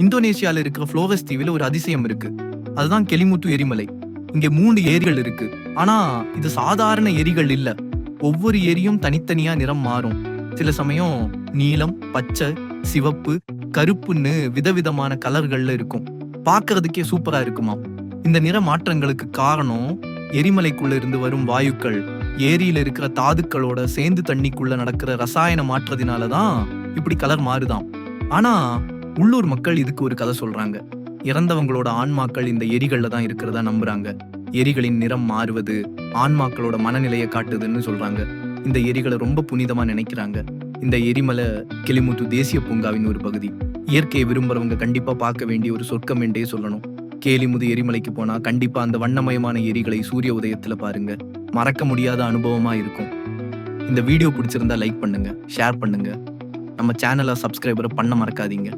இந்தோனேஷியால இருக்கிற ஃப்ளோரஸ் தீவில் ஒரு அதிசயம் இருக்கு. அதுதான் கெலிமுத்து எரிமலை. இங்க 3 ஏரிகள் இருக்கு. ஆனா இது சாதாரண ஏரிகள் இல்ல. ஒவ்வொரு ஏரியும் தனித்தனியா நிறம் மாறும். சில சமயம் நீலம், பச்சை, சிவப்பு, கருப்புன்னு விதவிதமான கலர்கள்ல இருக்கும். பார்க்கிறதுக்கே சூப்பரா இருக்குமா. இந்த நிற மாற்றங்களுக்கு காரணம் எரிமலைக்குள்ள இருந்து வரும் வாயுக்கள் ஏரியில இருக்கிற தாதுக்களோட சேர்ந்து தண்ணிக்குள்ள நடக்கிற ரசாயன மாற்றத்தினாலதான் இப்படி கலர் மாறுதாம். ஆனா உள்ளூர் மக்கள் இதுக்கு ஒரு கதை சொல்றாங்க. இறந்தவங்களோட ஆன்மாக்கள் இந்த எரிகள்ல தான் இருக்கிறதா நம்புறாங்க. எரிகளின் நிறம் மாறுவது ஆன்மாக்களோட மனநிலையை காட்டுதுன்னு சொல்றாங்க. இந்த எரிகளை ரொம்ப புனிதமா நினைக்கிறாங்க. இந்த எரிமலை கெலிமுத்து தேசிய பூங்காவின் ஒரு பகுதி. இயற்கையை விரும்புறவங்க கண்டிப்பா பார்க்க வேண்டிய ஒரு சொர்க்கம் என்றே சொல்லணும். கேலிமுது எரிமலைக்கு போனா கண்டிப்பா அந்த வண்ணமயமான எரிகளை சூரிய உதயத்துல பாருங்க. மறக்க முடியாத அனுபவமா இருக்கும். இந்த வீடியோ பிடிச்சிருந்தா லைக் பண்ணுங்க, ஷேர் பண்ணுங்க. நம்ம சேனலை சப்ஸ்கிரைபரை பண்ண மறக்காதீங்க.